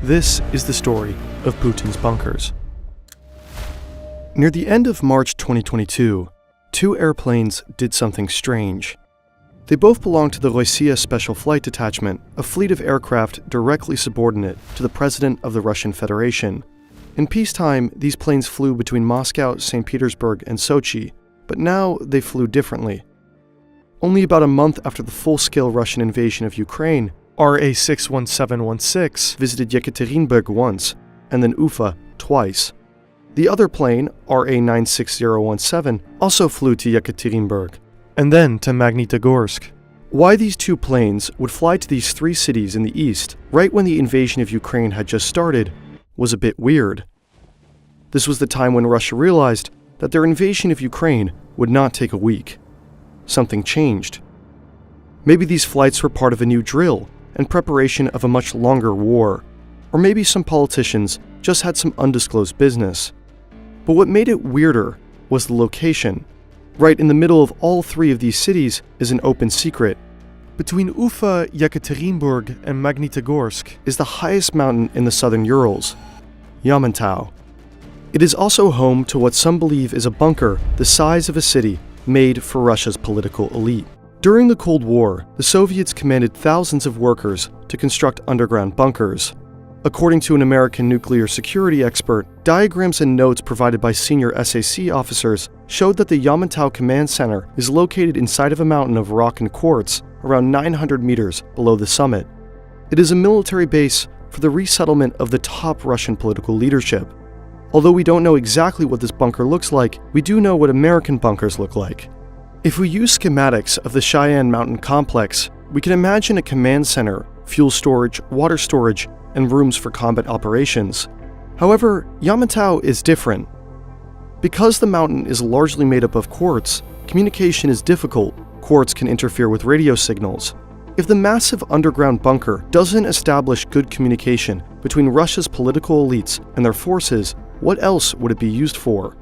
This is the story of Putin's bunkers. Near the end of March 2022, two airplanes did something strange. They both belonged to the Rossiya Special Flight Detachment, a fleet of aircraft directly subordinate to the President of the Russian Federation. In peacetime, these planes flew between Moscow, St. Petersburg, and Sochi, but now they flew differently. Only about a month after the full-scale Russian invasion of Ukraine, RA-61716 visited Yekaterinburg once, and then Ufa twice. The other plane, RA-96017, also flew to Yekaterinburg, and then to Magnitogorsk. Why these two planes would fly to these three cities in the east, right when the invasion of Ukraine had just started, was a bit weird. This was the time when Russia realized that their invasion of Ukraine would not take a week. Something changed. Maybe these flights were part of a new drill and preparation of a much longer war, or maybe some politicians just had some undisclosed business. But what made it weirder was the location. Right in the middle of all three of these cities is an open secret. Between Ufa, Yekaterinburg, and Magnitogorsk is the highest mountain in the southern Urals, Yamantau. It is also home to what some believe is a bunker the size of a city made for Russia's political elite. During the Cold War, the Soviets commanded thousands of workers to construct underground bunkers. According to an American nuclear security expert, diagrams and notes provided by senior SAC officers showed that the Yamantau Command Center is located inside of a mountain of rock and quartz around 900 meters below the summit. It is a military base for the resettlement of the top Russian political leadership. Although we don't know exactly what this bunker looks like, we do know what American bunkers look like. If we use schematics of the Cheyenne Mountain complex, we can imagine a command center, fuel storage, water storage, and rooms for combat operations. However, Yamantau is different. Because the mountain is largely made up of quartz, communication is difficult. Quartz can interfere with radio signals. If the massive underground bunker doesn't establish good communication between Russia's political elites and their forces, what else would it be used for?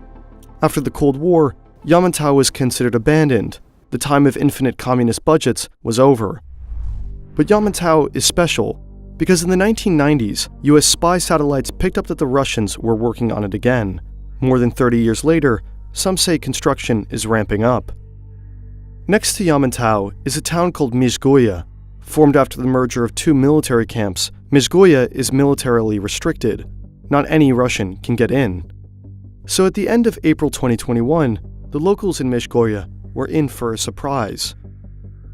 After the Cold War, Yamantau was considered abandoned. The time of infinite communist budgets was over. But Yamantau is special because in the 1990s, US spy satellites picked up that the Russians were working on it again. More than 30 years later, some say construction is ramping up. Next to Yamantau is a town called Mezhgoye. Formed after the merger of two military camps, Mezhgoye is militarily restricted. Not any Russian can get in. So at the end of April 2021, the locals in Mezhgoye were in for a surprise.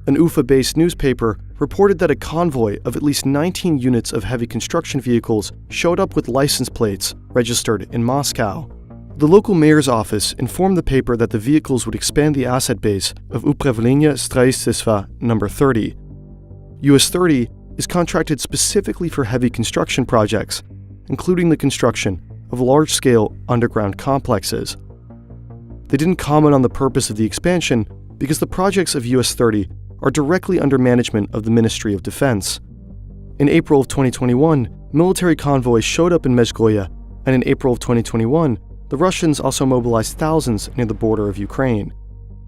An Ufa-based newspaper reported that a convoy of at least 19 units of heavy construction vehicles showed up with license plates registered in Moscow. The local mayor's office informed the paper that the vehicles would expand the asset base of Upravlение Stроительства No. 30. US 30 is contracted specifically for heavy construction projects, including the construction of large-scale underground complexes. They didn't comment on the purpose of the expansion because the projects of US 30 are directly under management of the Ministry of Defense. In April of 2021, military convoys showed up in Mezhgoye, and in April of 2021, the Russians also mobilized thousands near the border of Ukraine.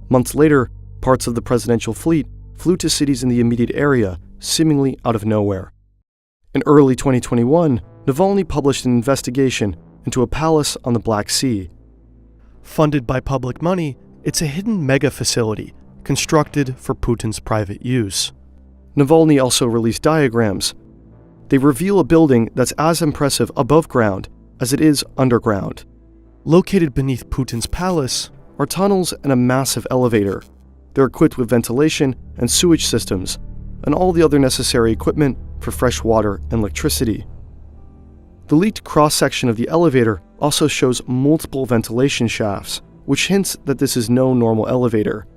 Months later, parts of the presidential fleet flew to cities in the immediate area, seemingly out of nowhere. In early 2021, Navalny published an investigation into a palace on the Black Sea. Funded by public money, it's a hidden mega facility constructed for Putin's private use. Navalny also released diagrams. They reveal a building that's as impressive above ground as it is underground. Located beneath Putin's palace are tunnels and a massive elevator. They're equipped with ventilation and sewage systems, and all the other necessary equipment for fresh water and electricity. The leaked cross-section of the elevator also shows multiple ventilation shafts, which hints that this is no normal elevator.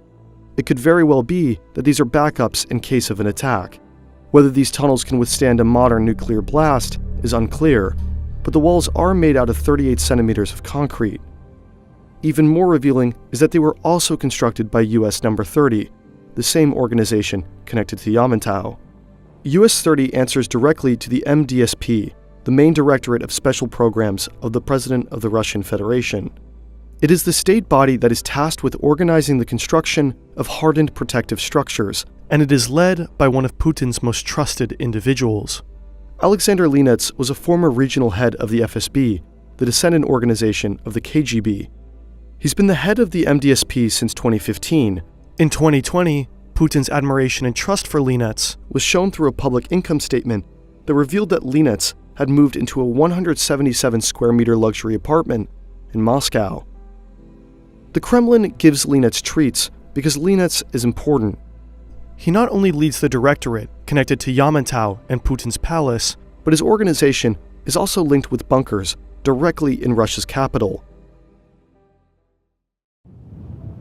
It could very well be that these are backups in case of an attack. Whether these tunnels can withstand a modern nuclear blast is unclear, but the walls are made out of 38 centimeters of concrete. Even more revealing is that they were also constructed by US No. 30, the same organization connected to Yamantau. US 30 answers directly to the MDSP, the main directorate of special programs of the President of the Russian Federation. It is the state body that is tasked with organizing the construction of hardened protective structures, and it is led by one of Putin's most trusted individuals. Alexander Linets was a former regional head of the FSB, the descendant organization of the KGB. He's been the head of the MDSP since 2015. In 2020, Putin's admiration and trust for Linets was shown through a public income statement that revealed that Linets had moved into a 177 square meter luxury apartment in Moscow. The Kremlin gives Linets treats because Linets is important. He not only leads the directorate connected to Yamantau and Putin's palace, but his organization is also linked with bunkers directly in Russia's capital.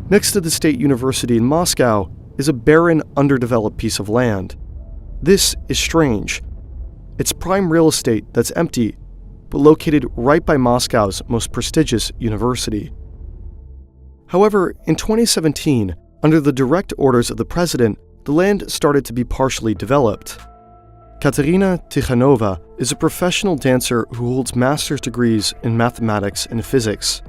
Next to the State University in Moscow is a barren, underdeveloped piece of land. This is strange. It's prime real estate that's empty, but located right by Moscow's most prestigious university. However, in 2017, under the direct orders of the president, the land started to be partially developed. Katerina Tikhanova is a professional dancer who holds master's degrees in mathematics and physics.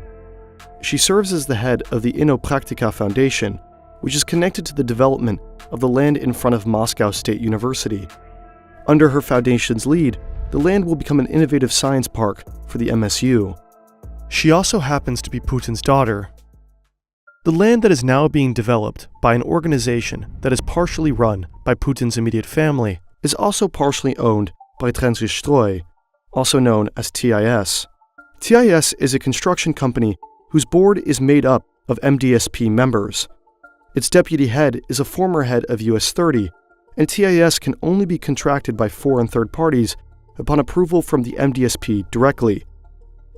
She serves as the head of the Inopraktika Foundation, which is connected to the development of the land in front of Moscow State University. Under her foundation's lead, the land will become an innovative science park for the MSU. She also happens to be Putin's daughter. The land that is now being developed by an organization that is partially run by Putin's immediate family is also partially owned by Transgestroi, also known as TIS. TIS is a construction company whose board is made up of MDSP members. Its deputy head is a former head of US-30, and TIS can only be contracted by foreign third parties upon approval from the MDSP directly.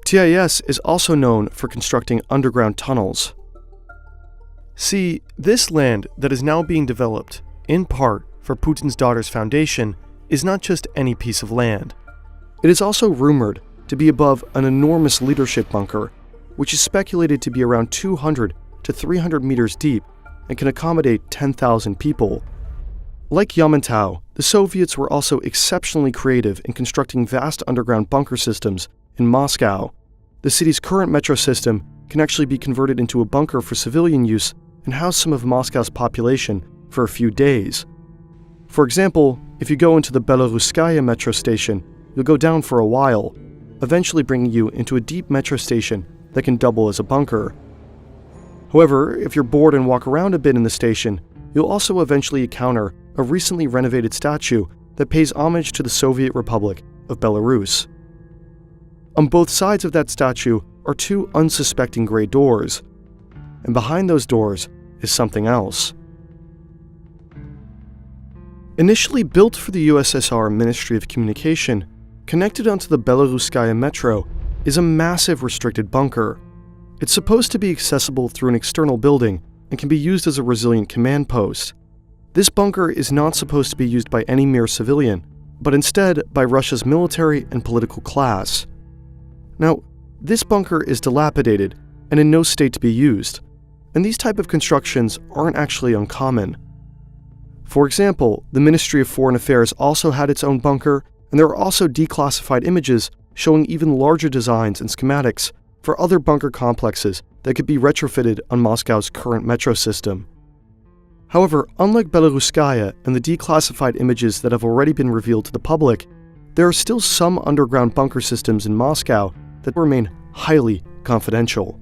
TIS is also known for constructing underground tunnels. See, this land that is now being developed, in part for Putin's daughter's foundation, is not just any piece of land. It is also rumored to be above an enormous leadership bunker, which is speculated to be around 200 to 300 meters deep and can accommodate 10,000 people. Like Yamantau, the Soviets were also exceptionally creative in constructing vast underground bunker systems in Moscow. The city's current metro system can actually be converted into a bunker for civilian use and house some of Moscow's population for a few days. For example, if you go into the Belaruskaya metro station, you'll go down for a while, eventually bringing you into a deep metro station that can double as a bunker. However, if you're bored and walk around a bit in the station, you'll also eventually encounter a recently renovated statue that pays homage to the Soviet Republic of Belarus. On both sides of that statue are two unsuspecting gray doors, and behind those doors is something else. Initially built for the USSR Ministry of Communication, connected onto the Belaruskaya metro is a massive restricted bunker. It's supposed to be accessible through an external building and can be used as a resilient command post. This bunker is not supposed to be used by any mere civilian, but instead by Russia's military and political class. Now, this bunker is dilapidated and in no state to be used, and these type of constructions aren't actually uncommon. For example, the Ministry of Foreign Affairs also had its own bunker, and there are also declassified images showing even larger designs and schematics for other bunker complexes that could be retrofitted on Moscow's current metro system. However, unlike Belaruskaya and the declassified images that have already been revealed to the public, there are still some underground bunker systems in Moscow that remain highly confidential.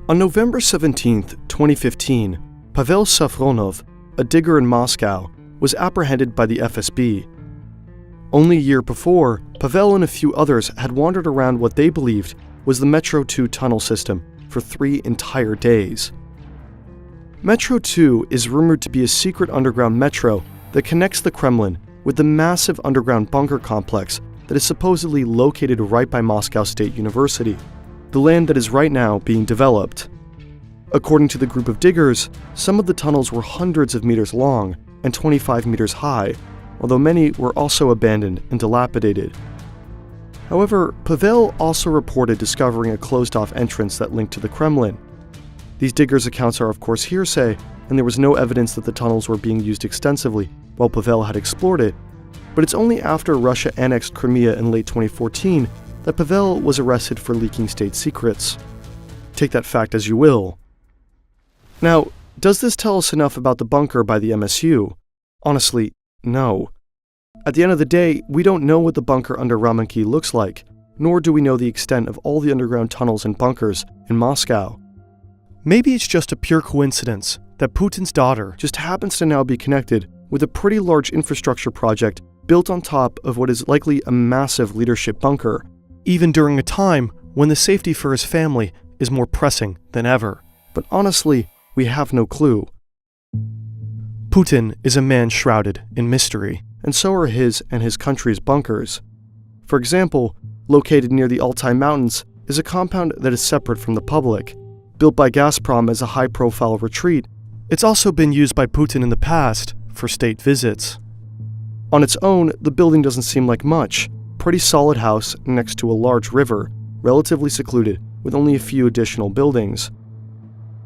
On November 17, 2015, Pavel Safronov, a digger in Moscow, was apprehended by the FSB. Only a year before, Pavel and a few others had wandered around what they believed was the Metro 2 tunnel system for 3 entire days. Metro 2 is rumored to be a secret underground metro that connects the Kremlin with the massive underground bunker complex that is supposedly located right by Moscow State University, the land that is right now being developed. According to the group of diggers, some of the tunnels were hundreds of meters long and 25 meters high, although many were also abandoned and dilapidated. However, Pavel also reported discovering a closed-off entrance that linked to the Kremlin. These diggers' accounts are of course hearsay, and there was no evidence that the tunnels were being used extensively while Pavel had explored it, but it's only after Russia annexed Crimea in late 2014 that Pavel was arrested for leaking state secrets. Take that fact as you will. Now, does this tell us enough about the bunker by the MSU? Honestly, no. At the end of the day, we don't know what the bunker under Ramenki looks like, nor do we know the extent of all the underground tunnels and bunkers in Moscow. Maybe it's just a pure coincidence that Putin's daughter just happens to now be connected with a pretty large infrastructure project built on top of what is likely a massive leadership bunker, even during a time when the safety for his family is more pressing than ever. But honestly, we have no clue. Putin is a man shrouded in mystery, and so are his and his country's bunkers. For example, located near the Altai Mountains is a compound that is separate from the public. Built by Gazprom as a high-profile retreat, it's also been used by Putin in the past for state visits. On its own, the building doesn't seem like much. Pretty solid house next to a large river, relatively secluded, with only a few additional buildings.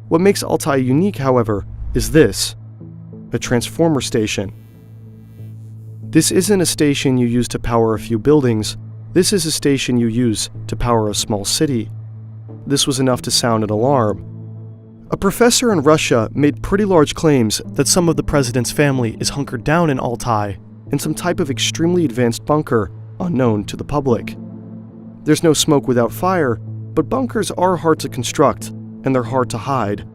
What makes Altai unique, however, is this: a transformer station. This isn't a station you use to power a few buildings. This is a station you use to power a small city. This was enough to sound an alarm. A professor in Russia made pretty large claims that some of the president's family is hunkered down in Altai, in some type of extremely advanced bunker unknown to the public. There's no smoke without fire, but bunkers are hard to construct, and they're hard to hide.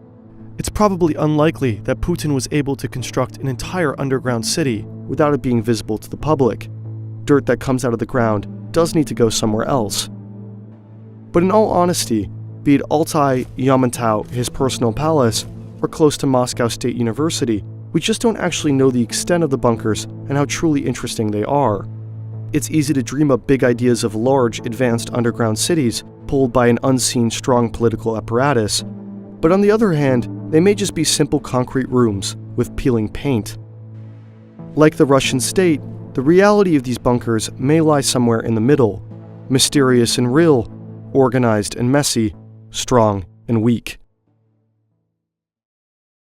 It's probably unlikely that Putin was able to construct an entire underground city without it being visible to the public. Dirt that comes out of the ground does need to go somewhere else. But in all honesty, be it Altai, Yamantau, his personal palace, or close to Moscow State University, we just don't actually know the extent of the bunkers and how truly interesting they are. It's easy to dream up big ideas of large, advanced underground cities pulled by an unseen, strong political apparatus. But on the other hand, they may just be simple concrete rooms with peeling paint. Like the Russian state, the reality of these bunkers may lie somewhere in the middle, mysterious and real, organized and messy, strong and weak.